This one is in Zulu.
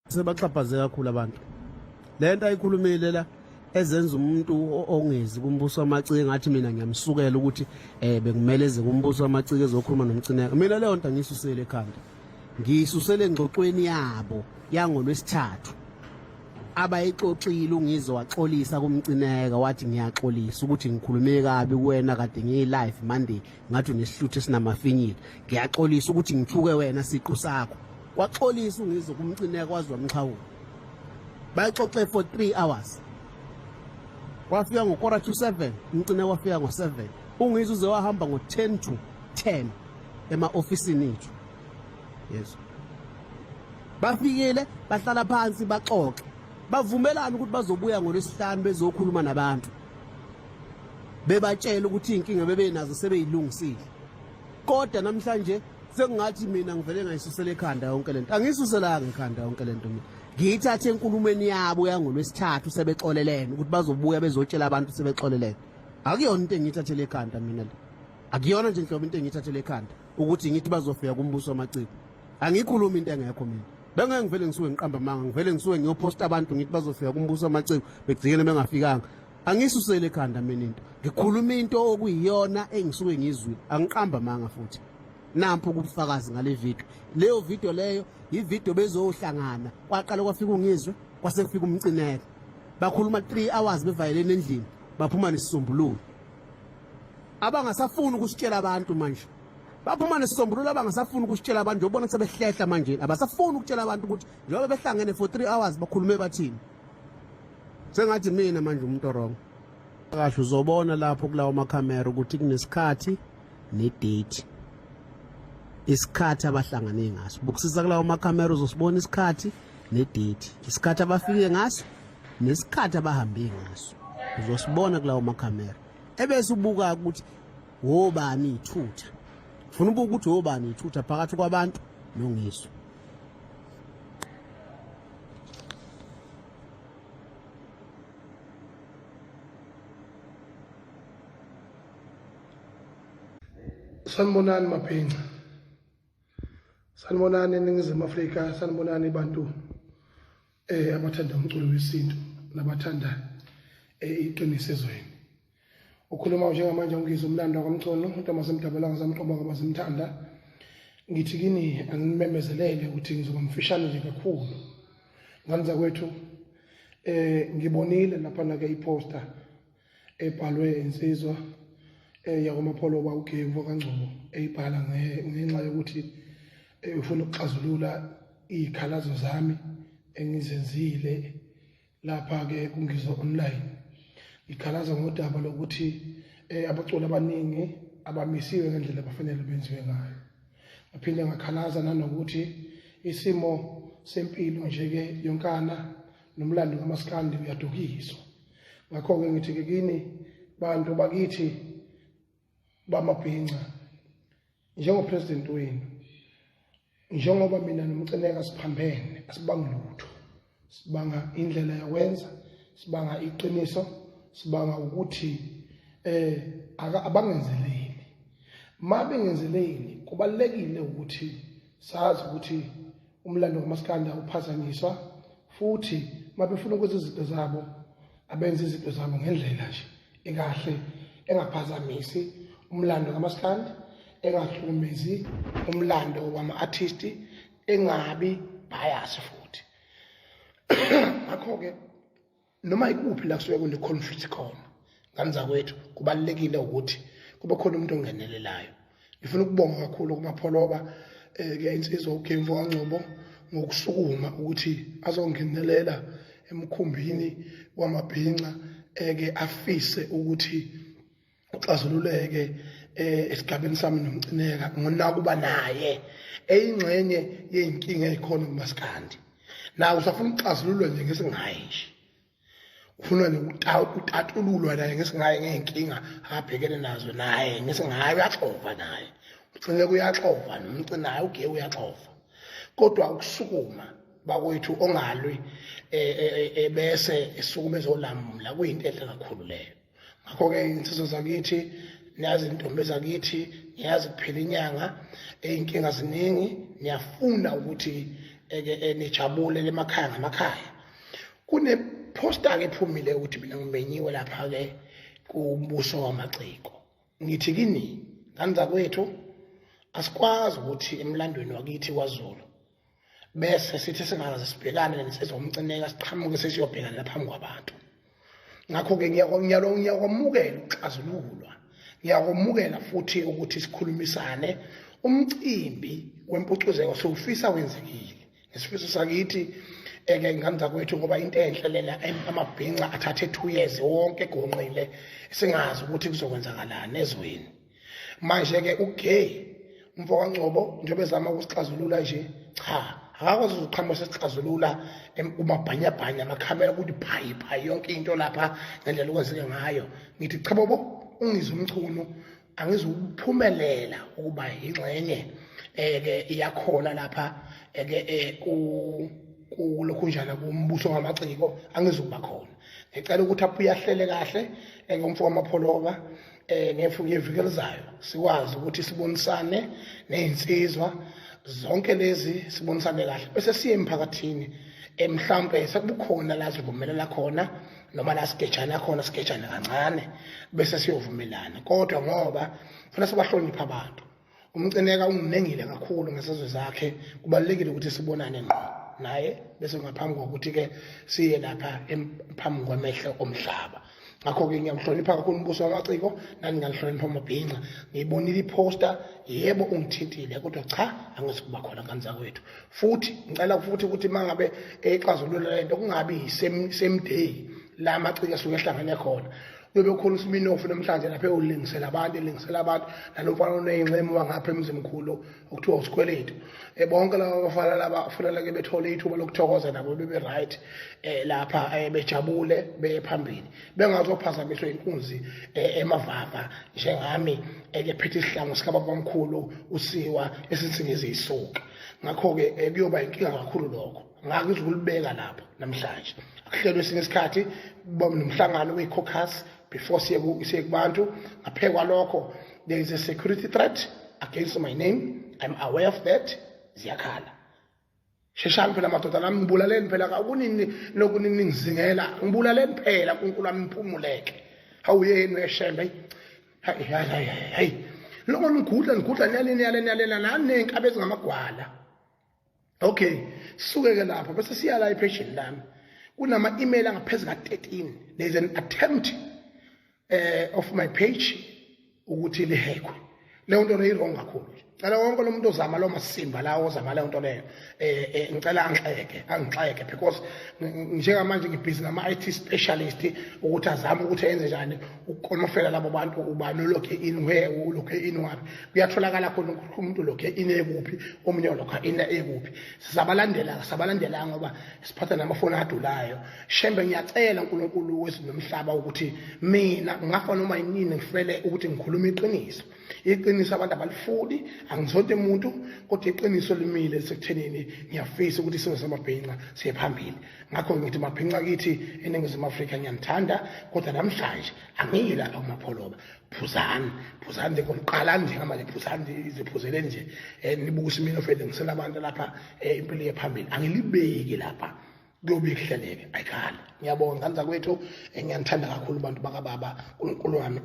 Sebaxhaphazeka kakhulu abantu. Lento ayikhulumile la ezenza umuntu ongezi kumbuso wamaciko ngathi mina ngiyamsukela ukuthi bengimeleze kumbuso wamaciko ezokhuluma noMcineka. Mina leyo nto ngisusele ekhanda. Ngisusele engxoxweni yabo yangolwesithathu. Abayixoxile uNgizwe waxolisa kuMcineka wathi ngiyaxolisa ukuthi ngikhulume kabi kuwena kade ngiyi-live Monday ngathi unesihluthu esinamafinyila. Ngiyaxolisa ukuthi ngithuke wena siqu sakho. Waxolisa uNgizwe kuMcineka kwazi wamxhawula. Bayixoxe for 3 hours. Wafika ngo-7:15, uMcineka wafika ngo-7. uNgizwe uze wahamba ngo-10 to 10 ema-ofisini ethu. Yes. Bafikile, bahlala phansi baxoxe. Bavumelana ukuthi bazobuya ngolwesihlanu bezokhuluma nabantu. Bebatshela ukuthi inkinga bebenazo sebeyilungisile. Kodwa namhlanje sekungathi mina ngivele ngayisusela ekhanda yonke lento. Angisuselanga ekhanda yonke lento mina. Ngiyithathe enkulumeni yabo yangolwesithathu sebexolelene ukuthi bazobuya bezotshela abantu sebexolelene. Akuyona into engiyithathele ekhanda mina le. Akuyona nje inhlobo into engiyithathele ekhanda ukuthi ngithi bazofika kumbuso wamaciko. Angikhuluma into engekho mina. Bengeke ngivele ngisuke ngiqamba manga, ngivele ngisuke ngiyoposta abantu ngithi bazofika kumbuso wamaciko begcikele bengafikanga. Angisusele ekhanda mina into. Ngikhuluma into okuyiyona engisuke ngizwile. Angiqamba manga futhi. Nampu kubufakazi ngale video. Leyo video leyo ivideo bezohlangana. Kwaqala kwafika uNgizwe, kwase kufika uMcineka. Bakhuluma 3 hours bevayelene endlini. Baphuma nesisombululo. Abangasafuni ukusitshela abantu manje. Baphuma nesisombululo abangasafuni ukusitshela abantu ubona sebehlehla manje. Abasafuni ukutshela abantu ukuthi njengoba behlangene for 3 hours bakhulume bathini. Sengathi mina manje umuntu wrong. Kahle uzobona lapho kulawo makhamera ukuthi kunesikhathi nedate. Isikhathi abahlangane ngaso. Bukusisa kulawo makhamera uzosibona isikhathi nedate. Isikhathi abafike ngaso nesikhathi abahambe ngaso. Uzosibona kulawo makhamera. Ebese ubuka ukuthi wobani ithutha. Ufuna ubuka ukuthi wobani ithutha phakathi kwabantu noNgizwe. Sanibonani maphenqa. Sanibonani eNingizimu Afrika, sanibonani bantu abathanda umculo wesintu nabathanda iqiniso ezweni. Ukhuluma njengamanje uNgizwe umlando kwamcono, uNtomasemdabelanga samqoba kwabazimthanda. Ngithi kini anginimemezelele ukuthi ngizoba mfishane nje kakhulu. Nganza kwethu ngibonile lapha ke iposter ebhalwe insizwa yakwamapholo uKing Ngqobo eyibhala ngenxa yokuthi ufuna ukuxazulula izikhalazo zami engizenzile lapha ke kuNgizwe online. Ikhalaza ngodaba lokuthi abaculi abaningi abamisiwe ngendlela abafanele benziwe ngayo. Ngaphinde ngakhalaza nanokuthi isimo sempilo nje ke yonkana nomlando kaMaskand uyadukiswa. Ngakho ke ngithi ke kini bantu bakithi bamabhinqa njengopresident wenu, njengoba mina noMcineka siphambene asibanga lutho, sibanga indlela yakwenza, sibanga iqiniso, sibanga ukuthi abangenzeleli. Mabengenzeleli kubalekile ukuthi sazi ukuthi umlando kaMaskand uphazanyiswa, futhi mabefuna ukwenza izinto zabo abenze izinto zabo ngendlela nje ekahle engaphazamisi umlando kaMaskand, engahlukumezi umlando wama-artist, engabi bias futhi. Ngakho ke noma ikuphi la kusuke kune-conflict khona nganza kwethu kubalekile ukuthi kube khona umuntu ongenelelayo. Ngifuna ukubonga kakhulu kumapholoba ke insizwa uKing Ngqobo ngokusukuma ukuthi azongenelela emkhumbini wamabhinqa ke afise ukuthi uxazululeke esigabeni sami noMcineka ngonakuba naye eyingxenye yeinkinga ezikhona kuMaskand. Nawe usafuna ukuxazululwa nje ngesingayi nje. Ufuna ukutatululwa naye ngesingayi ngeenkinga abhekene nazo naye ngesingayi uyaxova naye. Ucineka uyaxova noMcineka uGe uyaxova. Kodwa ukusukuma bakwethu ongalwi bese esukuma ezolamula kuyinto enhle kakhulu leyo. Ngakho ke insizwa zakithi niyazi intombi zakithi niyazi kuphela inyanga eyinkinga ziningi, niyafuna ukuthi nijabule lemakhaya ngamakhaya. Kune poster ke ephumile ukuthi mina ngimenyiwe lapha ke kumbuso wamaciko. Ngithi kini ngani kwethu asikwazi ukuthi emlandweni wakithi kwaZulu bese sithi singaze sibhekane nesizomcineka siqhamuke sesiyobhekana lapha kwabantu. Ngakho ke ngiyakwamukela ukuxazululwa. Ngiyakwamukela futhi ukuthi sikhulumisane umcimbi wempucuzeko sowufisa wenzekile. Nesifiso sakithi ngani kwethu ngoba into enhle lela amabhinqa athathe 2 years wonke egonqile singazi ukuthi kuzokwenzakalana ezweni. Manje ke uGay umfoko kaNgcobo njengoba ezama ukusixazulula nje cha akakwazi ukuqhamuka sesixazulula umabhanyabhanya amakhamera ukuthi phayi yonke into lapha ngendlela okwenzeke ngayo. Ngithi cha bobo ungizwe umchunu angizukuphumelela ukuba ingxenye iyakhona lapha kulokhunjana kumbuso ngamaciko angizukuba khona. Ngicela ukuthi apho uyahlele kahle ngomfoko wamapholoka ngeviki elizayo sikwazi ukuthi sibonisane nezinsizwa zonke lezi sibonisane kahle bese siye emphakathini mhlambe sekubukhona la sivumelela khona noma la sigejana khona sigejana kancane bese siyovumelana. Kodwa ngoba kufanele sibahloniphe abantu Mcineka unginengile kakhulu ngesizwe zakhe kubalekile ukuthi sibonane ngqo naye bese ngaphambi kokuthi ke siye lapha emphambi kwamehlo omhlaba. Ngakho ke ngiyamhlonipha kakhulu umbuso wamaciko nani ngalihlonipha amabhinqa. Ngiyibonile iposter yebo ungithintile kodwa cha angizikuba khona kanza kwethu. Futhi ngicela futhi ukuthi mangabe exazulula lento kungabi same day la amaciko asuke ehlangene khona. Kube khona uSminofu namhlanje lapha eyolingisela abantu nalomfana oneyinxemo wangapha emzimkhulu okuthiwa usikweletu. Bonke laba bafana laba afunela ke bethole ithuba lokuthokoza nabo bebe right lapha bejabule beye phambili bengazophazamiswa inkunzi emavava njengami ekephethe isihlangu sikababa omkhulu usiwa esinsingeze isuka. Ngakho ke kuyoba inkinga kakhulu lokho ngakuzikulibeka lapha namhlanje akuhlelwe esinye isikhathi kuba nomhlangano weCaucus before siye kubantu ngaphekwa lokho. There is a security threat against my name. I'm aware of that. Ziyakhala sheshani phela madoda nami ngibulaleni phela akunini nokunini ngizingela ngibulaleni phela uNkulunkulu wami mphumuleke awuyeni eshembe hey lokho ngigudla niyalena nani nenkabe ezingamagwala. Okay sisuke ke lapho bese siya la ipage lami kunama email angaphezulu ka13. There's an attempt of my page ukuthi lihekwe. Leyo nto leyirong kakhulu. Cela wonke lo muntu ozama lo masimba la ozama leyo nto leyo ngicela angixeke because njengamanje ngibhizi ngama IT specialist ukuthi azame ukuthi enze njani ukuqomofela labo bantu ubani lokhe in where ulokhe in wapi kuyatholakala khona umuntu lokhe in ekuphi omunye lokho in ekuphi. Sizabalandela ngoba siphatha namafoni adulayo. Shembe ngiyacela uNkulunkulu wezinomhlaba ukuthi mina ngafa noma yini ngifele ukuthi ngikhuluma iqiniso. Iqiniso abantu abalifuni angizonke umuntu kodwa iqiniso limile sekuthenini ngiyafisa ukuthi sibe samabhinqa siye phambili. Ngakho ngithi mabhinqa kithi eNingizimu Afrika ngiyanthanda kodwa namhlanje angiyila amapholoba phuzani ngokuqala nje ngamanje phuzani iziphuzele nje nibukusa mina ofele ngisela abantu lapha impilo yephambili angilibeki lapha kuyobe kuhleleke ayikhala. Ngiyabonga kanza kwethu ngiyanthanda kakhulu abantu bakababa uNkulunkulu wami